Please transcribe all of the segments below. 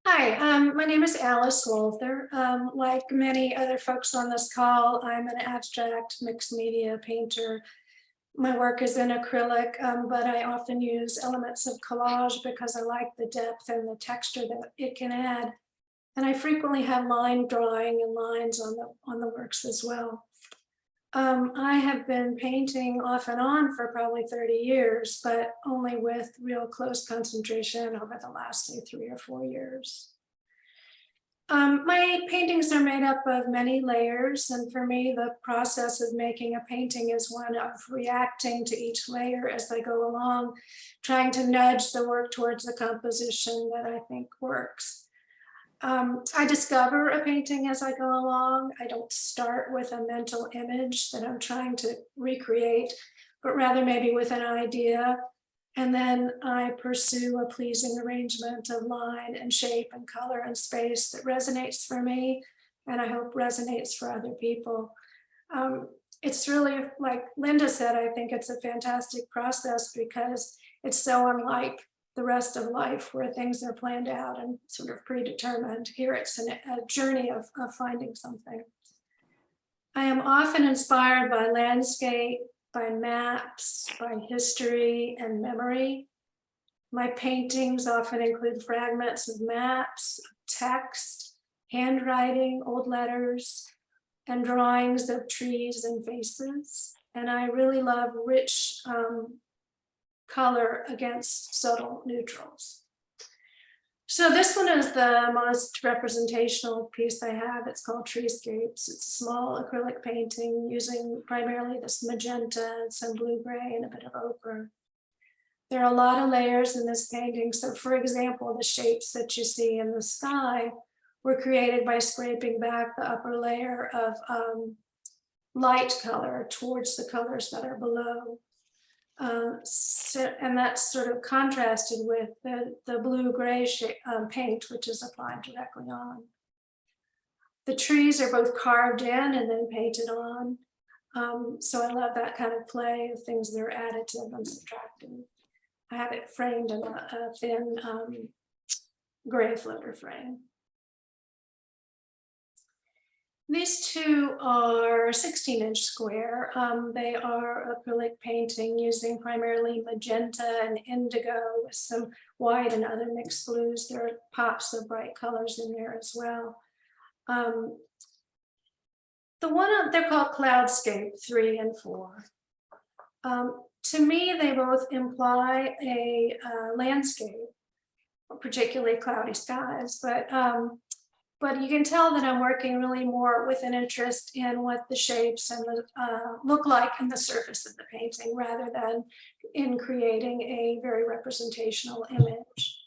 Hi, my name is Alice Walther. Like many other folks on this call, I'm an abstract mixed media painter. My work is in acrylic, but I often use elements of collage because I like the depth and the texture that it can add. And I frequently have line drawing and lines on the works as well. I have been painting off and on for probably 30 years, but only with real close concentration over the last, say, 3 or 4 years. My paintings are made up of many layers, and for me, the process of making a painting is one of reacting to each layer as I go along, trying to nudge the work towards the composition that I think works. I discover a painting as I go along. I don't start with a mental image that I'm trying to recreate, but rather maybe with an idea. And then I pursue a pleasing arrangement of line and shape and color and space that resonates for me, and I hope resonates for other people. It's really, like Linda said, I think it's a fantastic process because it's so unlike the rest of life where things are planned out and sort of predetermined. Here it's a journey of finding something. I am often inspired by landscape, by maps, by history and memory. My paintings often include fragments of maps, text, handwriting, old letters, and drawings of trees and faces. And I really love rich color against subtle neutrals. So this one is the most representational piece I have. It's called Treescapes. It's a small acrylic painting using primarily this magenta, some blue-gray, and a bit of ochre. There are a lot of layers in this painting. So for example, the shapes that you see in the sky were created by scraping back the upper layer of light color towards the colors that are below. And that's sort of contrasted with the blue-gray paint, which is applied directly on. The trees are both carved in and then painted on. So I love that kind of play of things that are additive and subtractive. I have it framed in a thin gray floater frame. These two are 16-inch square. They are acrylic painting using primarily magenta and indigo with some white and other mixed blues. There are pops of bright colors in there as well. They're called Cloudscape 3 and 4. To me, they both imply a landscape, particularly cloudy skies, but you can tell that I'm working really more with an interest in what the shapes and look like in the surface of the painting rather than in creating a very representational image.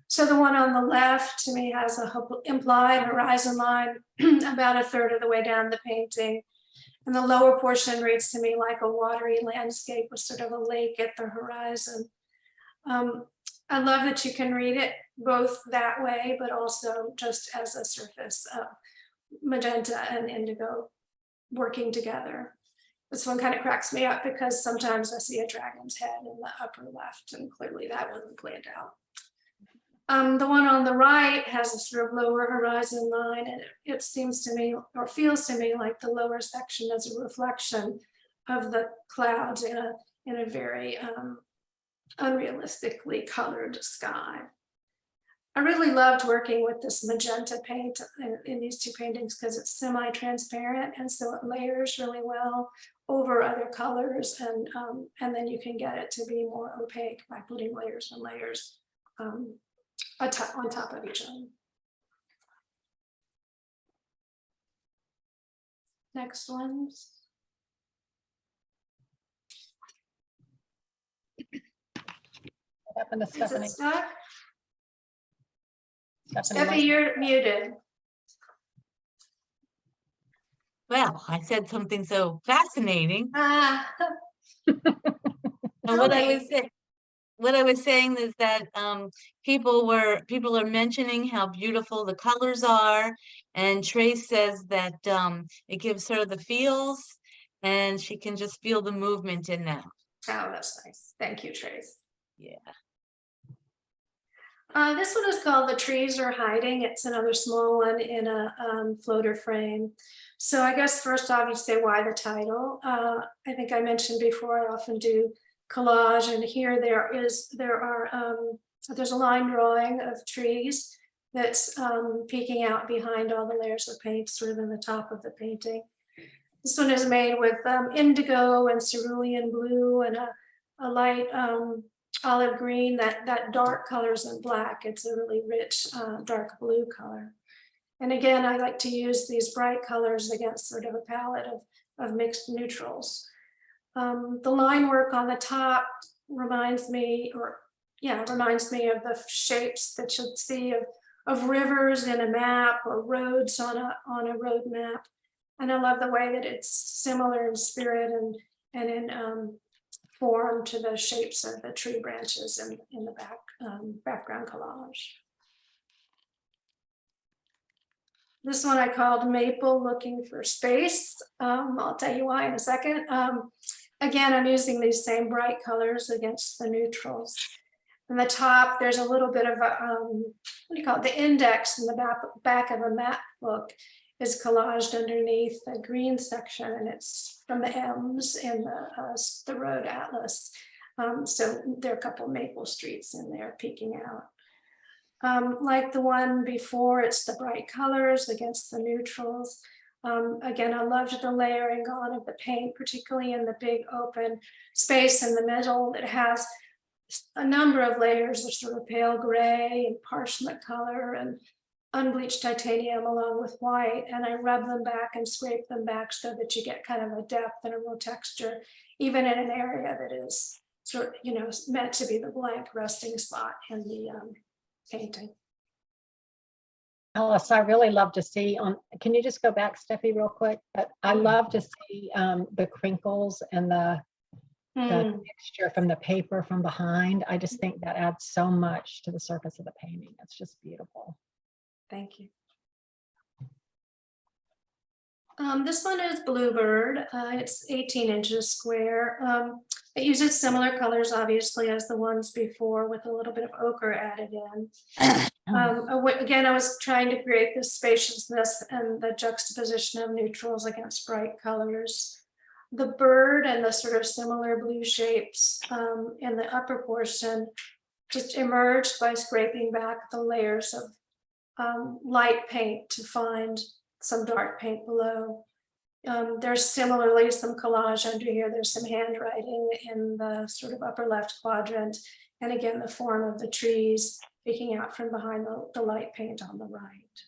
So the one on the left to me has an implied horizon line about a third of the way down the painting. And the lower portion reads to me like a watery landscape with sort of a lake at the horizon. I love that you can read it both that way, but also just as a surface of magenta and indigo working together. This one kind of cracks me up because sometimes I see a dragon's head in the upper left, and clearly that wasn't planned out. The one on the right has a sort of lower horizon line, and it seems to me, or feels to me, like the lower section is a reflection of the clouds in a very unrealistically colored sky. I really loved working with this magenta paint in these two paintings because it's semi-transparent, and so it layers really well over other colors, and then you can get it to be more opaque by putting layers and layers on top of each other. Next ones. What happened to Stephanie? Is it stuck? Stephanie, you're muted. Well, I said something so fascinating. Tell what me. I was saying is that people are mentioning how beautiful the colors are, and Trace says that it gives her the feels, and she can just feel the movement in them. Oh, that's nice. Thank you, Trace. Yeah. This one is called The Trees Are Hiding. It's another small one in a floater frame. So I guess first off, you say why the title. I think I mentioned before, I often do collage, and here there's a line drawing of trees that's peeking out behind all the layers of paint, sort of in the top of the painting. This one is made with indigo and cerulean blue and a light olive green. That dark colors in black. It's a really rich dark blue color. And again, I like to use these bright colors against sort of a palette of mixed neutrals. The line work on the top reminds me of the shapes that you'll see of rivers in a map or roads on a road map. And I love the way that it's similar in spirit and in form to the shapes of the tree branches in the background collage. This one I called Maple Looking for Space. I'll tell you why in a second. Again, I'm using these same bright colors against the neutrals. In the top, there's a little bit of a, what do you call it? The index in the back of a map book is collaged underneath the green section, and it's from the M's in the road atlas. So there are a couple maple streets in there peeking out. Like the one before, it's the bright colors against the neutrals. Again, I loved the layering on of the paint, particularly in the big open space in the middle. It has a number of layers of sort of pale gray and parchment color and unbleached titanium along with white. And I rub them back and scrape them back so that you get kind of a depth and a real texture, even in an area that is sort of, meant to be the blank resting spot in the painting. Alice, I really love to see can you just go back, Steffi, real quick? But I love to see the crinkles and the texture from the paper from behind. I just think that adds so much to the surface of the painting. It's just beautiful. Thank you. This one is Bluebird. It's 18 inches square. It uses similar colors, obviously, as the ones before, with a little bit of ochre added in. Again, I was trying to create this spaciousness and the juxtaposition of neutrals against bright colors. The bird and the sort of similar blue shapes in the upper portion just emerged by scraping back the layers of light paint to find some dark paint below. There's similarly some collage under here. There's some handwriting in the sort of upper left quadrant. And again, the form of the trees peeking out from behind the light paint on the right.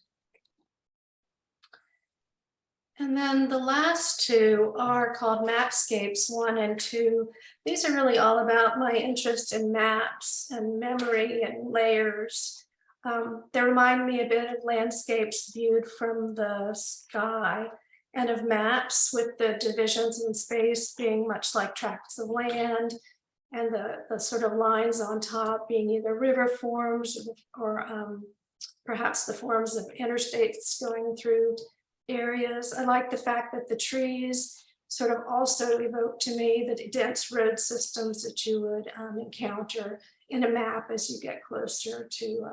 And then the last two are called Mapscapes 1 and 2. These are really all about my interest in maps and memory and layers. They remind me a bit of landscapes viewed from the sky and of maps with the divisions in space being much like tracts of land, and the sort of lines on top being either river forms or perhaps the forms of interstates going through areas. I like the fact that the trees sort of also evoke to me the dense road systems that you would encounter in a map as you get closer to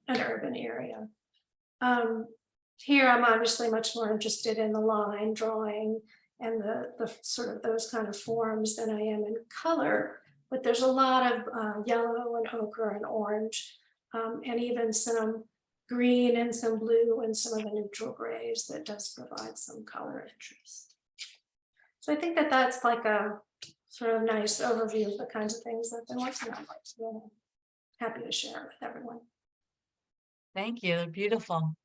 an urban area. Here, I'm obviously much more interested in the line drawing and the sort of those kind of forms than I am in color, but there's a lot of yellow and ochre and orange, and even some green and some blue and some of the neutral grays that does provide some color interest. So I think that that's like a sort of nice overview of the kinds of things I've been working on. So happy to share with everyone. Thank you. They're beautiful.